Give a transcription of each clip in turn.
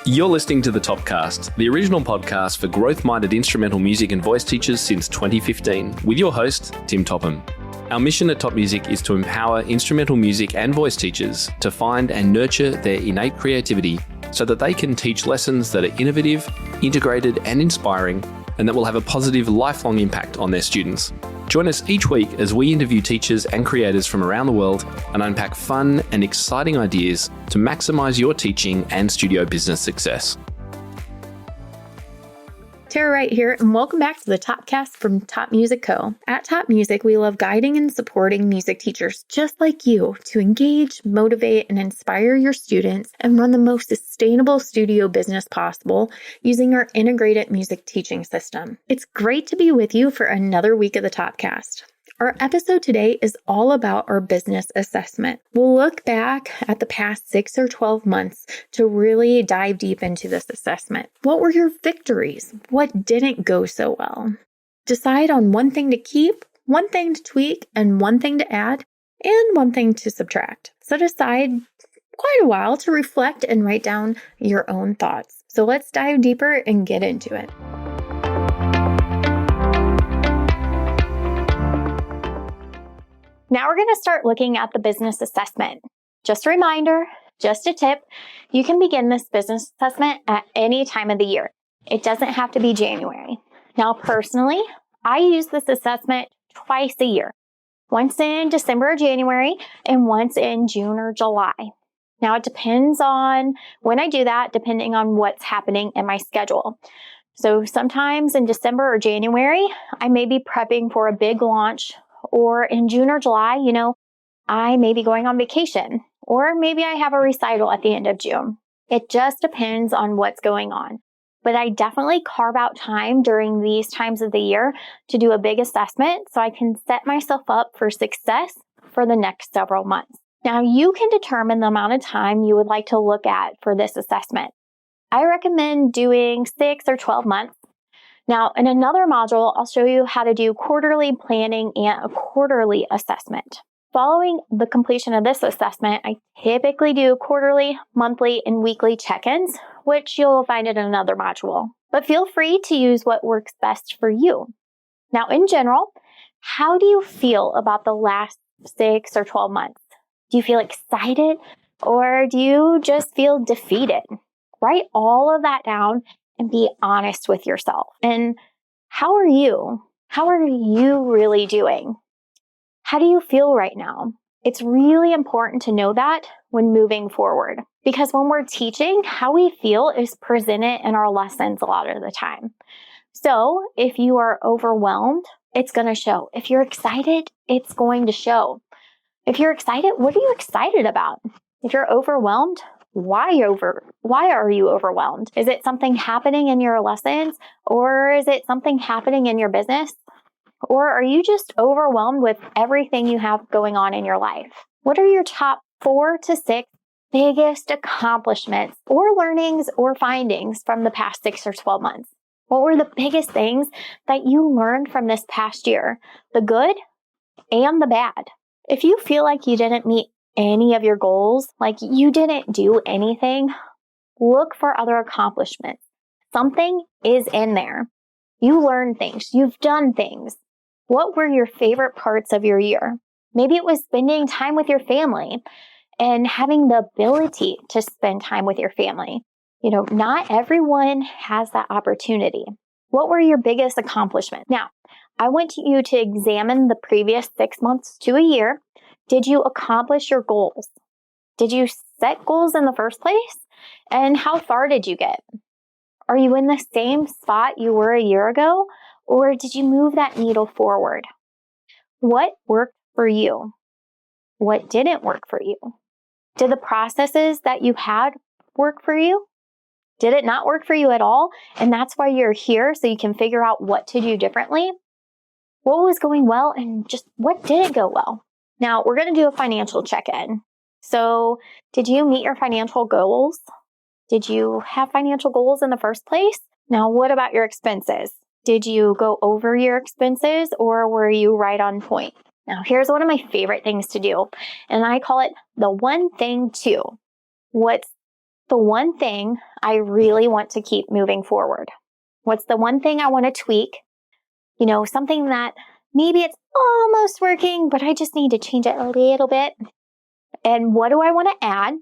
You're listening to The Topcast, the original podcast for growth-minded instrumental music and voice teachers since 2015, with your host, Tim Topham. Our mission at Top Music is to empower instrumental music and voice teachers to find and nurture their innate creativity so that they can teach lessons that are innovative, integrated, and inspiring, and that will have a positive, lifelong impact on their students. Join us each week as we interview teachers and creators from around the world and unpack fun and exciting ideas to maximize your teaching and studio business success. Tara Wright here, and welcome back to the Topcast from Top Music Co. At Top Music, we love guiding and supporting music teachers just like you to engage, motivate, and inspire your students and run the most sustainable studio business possible using our integrated music teaching system. It's great to be with you for another week of the Topcast. Our episode today is all about our business assessment. We'll look back at the past 6 or 12 months to really dive deep into this assessment. What were your victories? What didn't go so well? Decide on one thing to keep, one thing to tweak, and one thing to add, and one thing to subtract. Set aside quite a while to reflect and write down your own thoughts. So let's dive deeper and get into it. Now we're going to start looking at the business assessment. Just a reminder, just a tip, you can begin this business assessment at any time of the year. It doesn't have to be January. Now personally, I use this assessment twice a year, once in December or January and once in June or July. Now it depends on when I do that, depending on what's happening in my schedule. So sometimes in December or January, I may be prepping for a big launch. Or in June or July, I may be going on vacation, or maybe I have a recital at the end of June. It just depends on what's going on. But I definitely carve out time during these times of the year to do a big assessment so I can set myself up for success for the next several months. Now, you can determine the amount of time you would like to look at for this assessment. I recommend doing 6 or 12 months. Now, in another module, I'll show you how to do quarterly planning and a quarterly assessment. Following the completion of this assessment, I typically do quarterly, monthly, and weekly check-ins, which you'll find in another module. But feel free to use what works best for you. Now, in general, how do you feel about the last 6 or 12 months? Do you feel excited, or do you just feel defeated? Write all of that down and be honest with yourself. And how are you? How are you really doing? How do you feel right now? It's really important to know that when moving forward, because when we're teaching, how we feel is presented in our lessons a lot of the time. So if you are overwhelmed, it's going to show. If you're excited, it's going to show. If you're excited, what are you excited about? If you're overwhelmed, why are you overwhelmed? Is it something happening in your lessons, or is it something happening in your business? Or are you just overwhelmed with everything you have going on in your life? What are your top 4 to 6 biggest accomplishments or learnings or findings from the past 6 or 12 months? What were the biggest things that you learned from this past year? The good and the bad. If you feel like you didn't meet any of your goals, like you didn't do anything, look for other accomplishments. Something is in there. You learned things. You've done things. What were your favorite parts of your year? Maybe it was spending time with your family and having the ability to spend time with your family. Not everyone has that opportunity. What were your biggest accomplishments? Now, I want you to examine the previous 6 months to a year. Did you accomplish your goals? Did you set goals in the first place? And how far did you get? Are you in the same spot you were a year ago? Or did you move that needle forward? What worked for you? What didn't work for you? Did the processes that you had work for you? Did it not work for you at all? And that's why you're here, so you can figure out what to do differently. What was going well and just what didn't go well? Now, we're going to do a financial check-in. So, did you meet your financial goals? Did you have financial goals in the first place? Now, what about your expenses? Did you go over your expenses, or were you right on point? Now, here's one of my favorite things to do, and I call it the one thing too. What's the one thing I really want to keep moving forward? What's the one thing I want to tweak? Something that maybe it's almost working, but I just need to change it a little bit. And what do I want to add?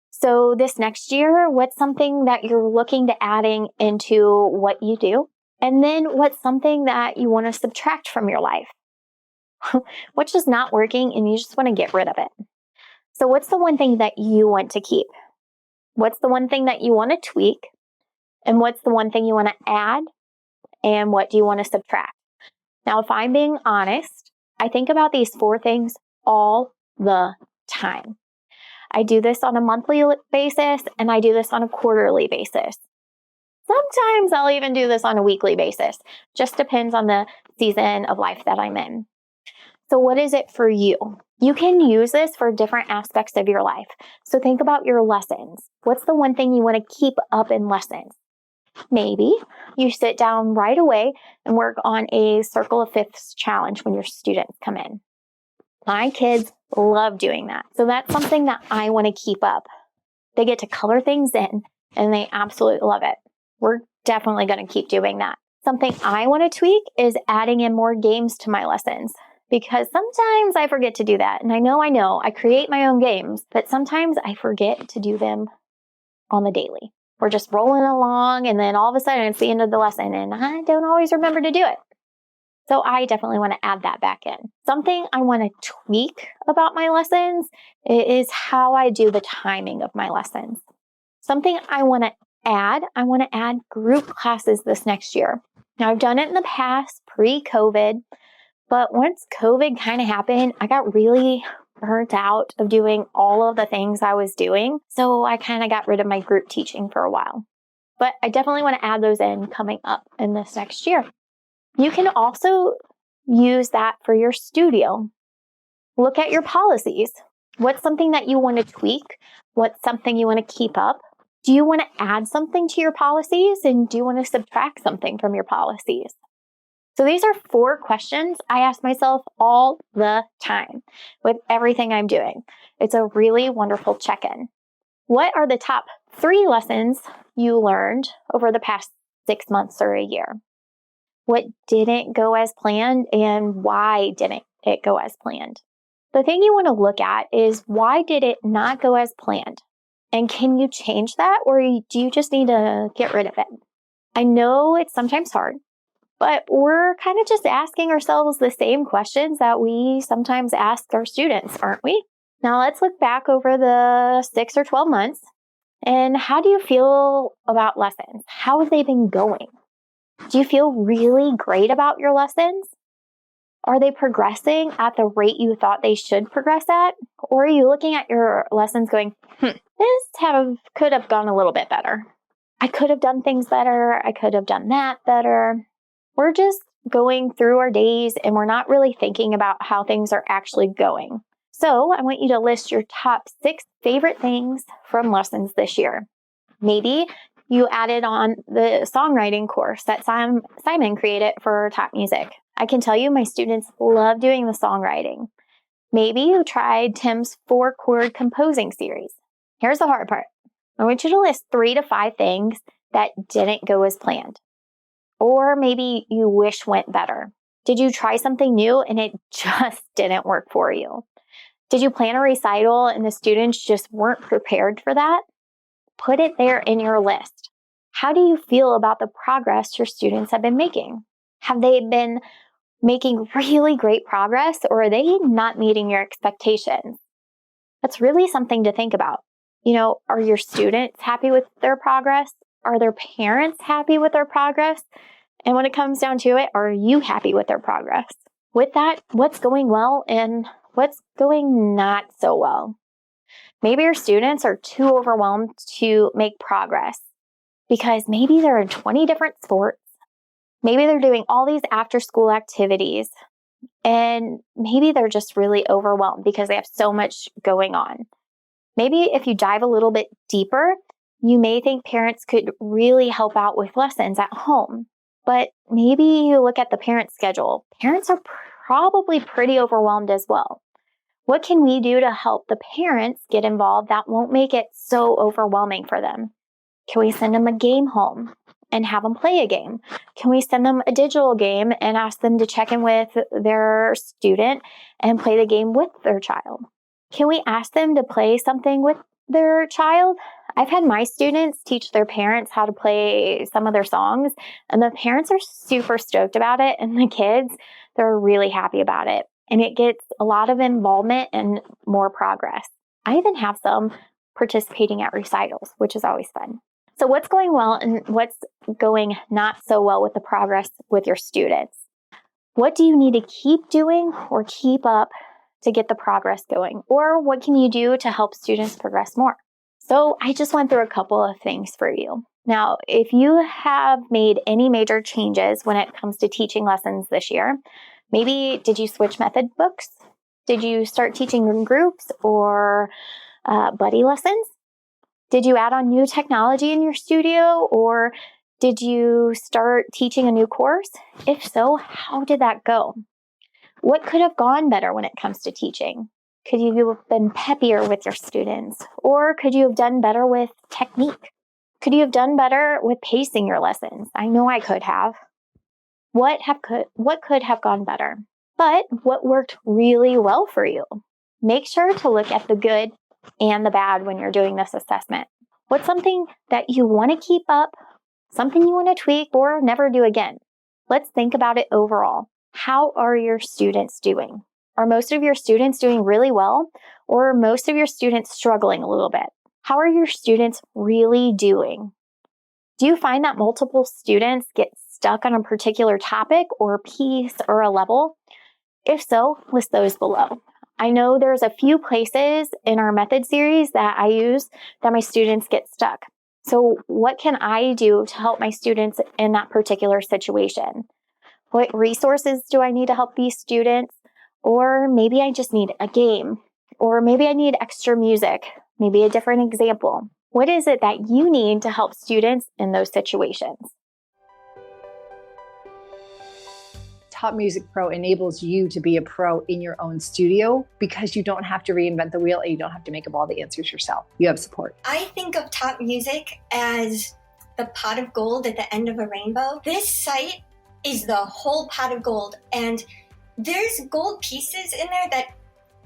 So this next year, what's something that you're looking to adding into what you do? And then what's something that you want to subtract from your life? What's just not working and you just want to get rid of it? So what's the one thing that you want to keep? What's the one thing that you want to tweak? And what's the one thing you want to add? And what do you want to subtract? Now, if I'm being honest, I think about these 4 things all the time. I do this on a monthly basis and I do this on a quarterly basis. Sometimes I'll even do this on a weekly basis. Just depends on the season of life that I'm in. So what is it for you? You can use this for different aspects of your life. So think about your lessons. What's the one thing you want to keep up in lessons? Maybe you sit down right away and work on a circle of fifths challenge when your students come in. My kids love doing that. So that's something that I want to keep up. They get to color things in and they absolutely love it. We're definitely going to keep doing that. Something I want to tweak is adding in more games to my lessons because sometimes I forget to do that. And I know, I create my own games, but sometimes I forget to do them on the daily. We're just rolling along and then all of a sudden it's the end of the lesson and I don't always remember to do it. So I definitely want to add that back in. Something I want to tweak about my lessons is how I do the timing of my lessons. Something I want to add group classes this next year. Now I've done it in the past, pre-COVID, but once COVID kind of happened, I got really burnt out of doing all of the things I was doing. So I kind of got rid of my group teaching for a while. But I definitely want to add those in coming up in this next year. You can also use that for your studio. Look at your policies. What's something that you want to tweak? What's something you want to keep up? Do you want to add something to your policies? And do you want to subtract something from your policies? So these are 4 questions I ask myself all the time with everything I'm doing. It's a really wonderful check-in. What are the top 3 lessons you learned over the past 6 months or a year? What didn't go as planned and why didn't it go as planned? The thing you want to look at is why did it not go as planned? And can you change that or do you just need to get rid of it? I know it's sometimes hard, but we're kind of just asking ourselves the same questions that we sometimes ask our students, aren't we? Now let's look back over the 6 or 12 months and how do you feel about lessons? How have they been going? Do you feel really great about your lessons? Are they progressing at the rate you thought they should progress at? Or are you looking at your lessons going, could have gone a little bit better. I could have done things better. I could have done that better. We're just going through our days and we're not really thinking about how things are actually going. So I want you to list your top 6 favorite things from lessons this year. Maybe you added on the songwriting course that Simon created for Top Music. I can tell you my students love doing the songwriting. Maybe you tried Tim's 4-chord composing series. Here's the hard part. I want you to list 3 to 5 things that didn't go as planned. Or maybe you wish went better. Did you try something new and it just didn't work for you? Did you plan a recital and the students just weren't prepared for that? Put it there in your list. How do you feel about the progress your students have been making? Have they been making really great progress or are they not meeting your expectations? That's really something to think about. Are your students happy with their progress? Are their parents happy with their progress? And when it comes down to it, are you happy with their progress? With that, what's going well and what's going not so well? Maybe your students are too overwhelmed to make progress because maybe they're in 20 different sports. Maybe they're doing all these after-school activities and maybe they're just really overwhelmed because they have so much going on. Maybe if you dive a little bit deeper, you may think parents could really help out with lessons at home. But maybe you look at the parent schedule. Parents are probably pretty overwhelmed as well. What can we do to help the parents get involved that won't make it so overwhelming for them? Can we send them a game home and have them play a game? Can we send them a digital game and ask them to check in with their student and play the game with their child? Can we ask them to play something with their child? I've had my students teach their parents how to play some of their songs, and the parents are super stoked about it, and the kids, they're really happy about it. And it gets a lot of involvement and more progress. I even have some participating at recitals, which is always fun. So what's going well and what's going not so well with the progress with your students? What do you need to keep doing or keep up to get the progress going? Or what can you do to help students progress more? So I just went through a couple of things for you. Now, if you have made any major changes when it comes to teaching lessons this year, maybe did you switch method books? Did you start teaching in groups or buddy lessons? Did you add on new technology in your studio, or did you start teaching a new course? If so, how did that go? What could have gone better when it comes to teaching? Could you have been peppier with your students? Or could you have done better with technique? Could you have done better with pacing your lessons? I know I could have. What could have gone better? But what worked really well for you? Make sure to look at the good and the bad when you're doing this assessment. What's something that you want to keep up, something you want to tweak or never do again? Let's think about it overall. How are your students doing? Are most of your students doing really well, or are most of your students struggling a little bit? How are your students really doing? Do you find that multiple students get stuck on a particular topic or piece or a level? If so, list those below. I know there's a few places in our method series that I use that my students get stuck. So what can I do to help my students in that particular situation? What resources do I need to help these students? Or maybe I just need a game, or maybe I need extra music, maybe a different example. What is it that you need to help students in those situations? Top Music Pro enables you to be a pro in your own studio because you don't have to reinvent the wheel and you don't have to make up all the answers yourself. You have support. I think of Top Music as the pot of gold at the end of a rainbow. This site is the whole pot of gold, and there's gold pieces in there that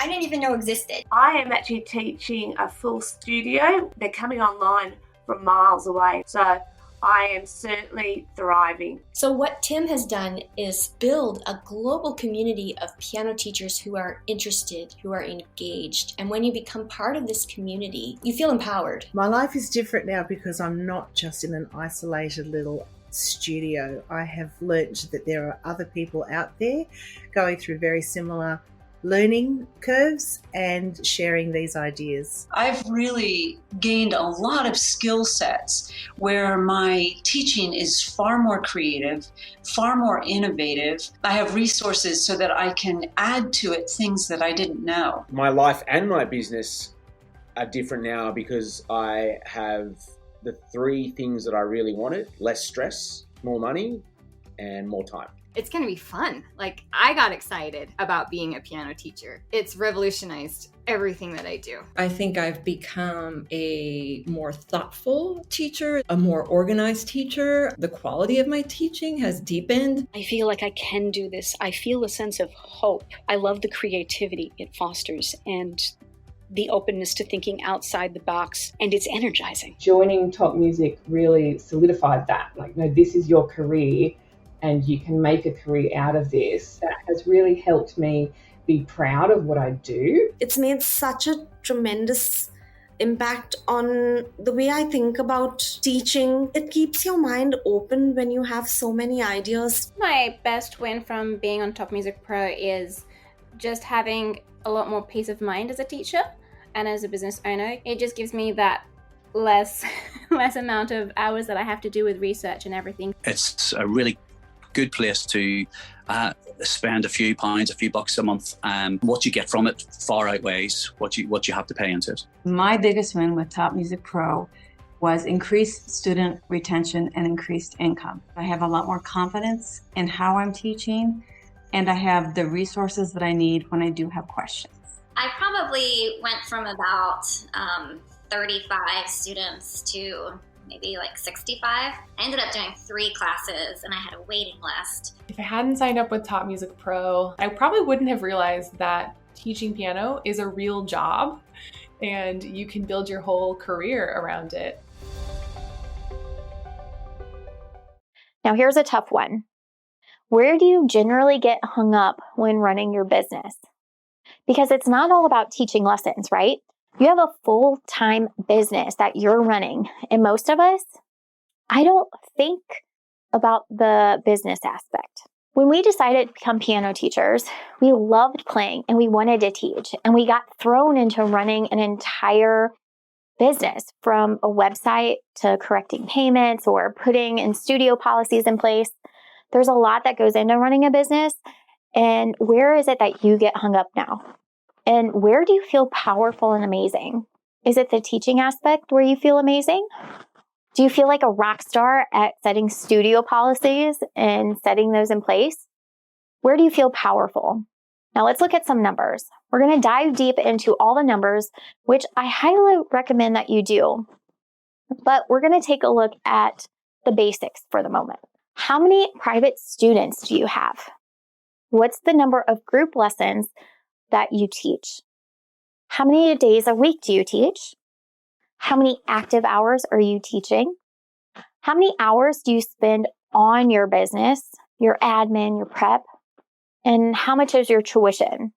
I didn't even know existed. I am actually teaching a full studio. They're coming online from miles away. So I am certainly thriving. So what Tim has done is build a global community of piano teachers who are interested, who are engaged. And when you become part of this community, you feel empowered. My life is different now because I'm not just in an isolated little studio. I have learnt that there are other people out there going through very similar learning curves and sharing these ideas. I've really gained a lot of skill sets where my teaching is far more creative, far more innovative. I have resources so that I can add to it things that I didn't know. My life and my business are different now because I have the three things that I really wanted: less stress, more money, and more time. It's going to be fun. Like, I got excited about being a piano teacher. It's revolutionized everything that I do. I think I've become a more thoughtful teacher, a more organized teacher. The quality of my teaching has deepened. I feel like I can do this. I feel a sense of hope. I love the creativity it fosters and the openness to thinking outside the box, and it's energizing. Joining Top Music really solidified that. Like, no, this is your career, and you can make a career out of this. That has really helped me be proud of what I do. It's made such a tremendous impact on the way I think about teaching. It keeps your mind open when you have so many ideas. My best win from being on Top Music Pro is just having a lot more peace of mind as a teacher and as a business owner. It just gives me that less amount of hours that I have to do with research and everything. It's a really good place to spend a few pounds, a few bucks a month. What you get from it far outweighs what you have to pay into it. My biggest win with Top Music Pro was increased student retention and increased income. I have a lot more confidence in how I'm teaching, and I have the resources that I need when I do have questions. I probably went from about 35 students to maybe like 65. I ended up doing 3 classes and I had a waiting list. If I hadn't signed up with Top Music Pro, I probably wouldn't have realized that teaching piano is a real job and you can build your whole career around it. Now here's a tough one. Where do you generally get hung up when running your business? Because it's not all about teaching lessons, right? You have a full-time business that you're running. And most of us, I don't think about the business aspect. When we decided to become piano teachers, we loved playing and we wanted to teach. And we got thrown into running an entire business, from a website to correcting payments or putting in studio policies in place. There's a lot that goes into running a business. And where is it that you get hung up now? And where do you feel powerful and amazing? Is it the teaching aspect where you feel amazing? Do you feel like a rock star at setting studio policies and setting those in place? Where do you feel powerful? Now let's look at some numbers. We're going to dive deep into all the numbers, which I highly recommend that you do. But we're going to take a look at the basics for the moment. How many private students do you have? What's the number of group lessons that you teach? How many days a week do you teach? How many active hours are you teaching? How many hours do you spend on your business, your admin, your prep? And how much is your tuition?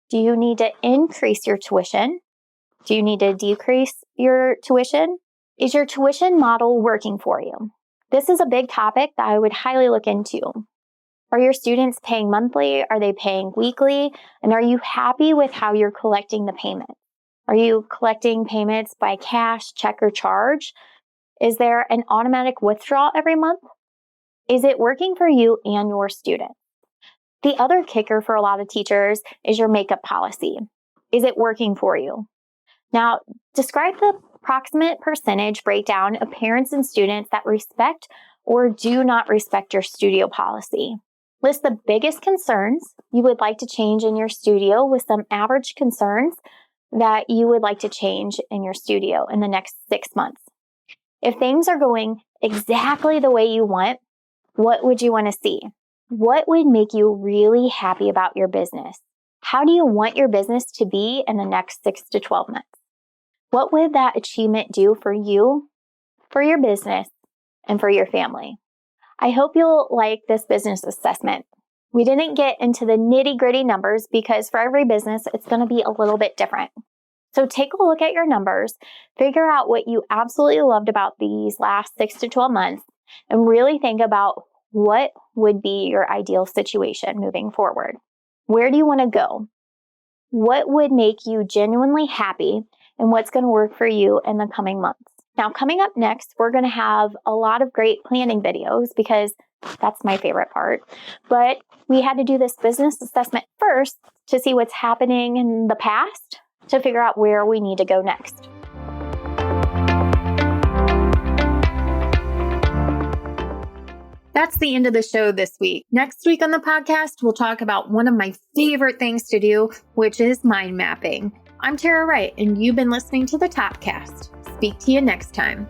Do you need to increase your tuition? Do you need to decrease your tuition? Is your tuition model working for you? This is a big topic that I would highly look into. Are your students paying monthly? Are they paying weekly? And are you happy with how you're collecting the payment? Are you collecting payments by cash, check, or charge? Is there an automatic withdrawal every month? Is it working for you and your student? The other kicker for a lot of teachers is your makeup policy. Is it working for you? Now, describe the approximate percentage breakdown of parents and students that respect or do not respect your studio policy. List the biggest concerns you would like to change in your studio with some average concerns that you would like to change in your studio in the next 6 months. If things are going exactly the way you want, what would you want to see? What would make you really happy about your business? How do you want your business to be in the next 6 to 12 months? What would that achievement do for you, for your business, and for your family? I hope you'll like this business assessment. We didn't get into the nitty-gritty numbers because for every business, it's going to be a little bit different. So take a look at your numbers, figure out what you absolutely loved about these last 6 to 12 months, and really think about what would be your ideal situation moving forward. Where do you want to go? What would make you genuinely happy, and what's going to work for you in the coming months? Now, coming up next, we're going to have a lot of great planning videos because that's my favorite part. But we had to do this business assessment first to see what's happening in the past to figure out where we need to go next. That's the end of the show this week. Next week on the podcast, we'll talk about one of my favorite things to do, which is mind mapping. I'm Tara Wright, and you've been listening to the Topcast. Speak to you next time.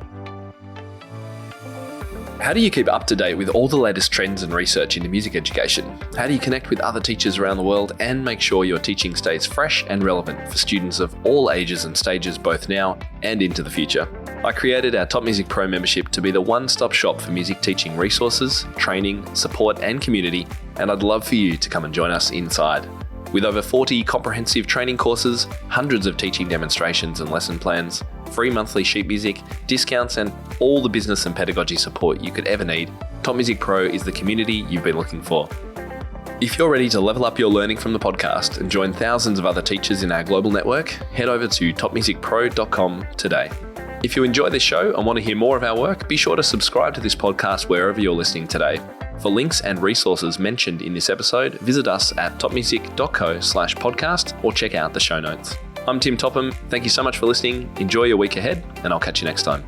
How do you keep up to date with all the latest trends and research into music education? How do you connect with other teachers around the world and make sure your teaching stays fresh and relevant for students of all ages and stages, both now and into the future? I created our Top Music Pro membership to be the one-stop shop for music teaching resources, training, support, and community, and I'd love for you to come and join us inside. With over 40 comprehensive training courses, hundreds of teaching demonstrations and lesson plans, free monthly sheet music, discounts, and all the business and pedagogy support you could ever need, Top Music Pro is the community you've been looking for. If you're ready to level up your learning from the podcast and join thousands of other teachers in our global network, head over to topmusicpro.com today. If you enjoy this show and want to hear more of our work, be sure to subscribe to this podcast wherever you're listening today. For links and resources mentioned in this episode, visit us at topmusic.co/podcast or check out the show notes. I'm Tim Topham. Thank you so much for listening. Enjoy your week ahead, and I'll catch you next time.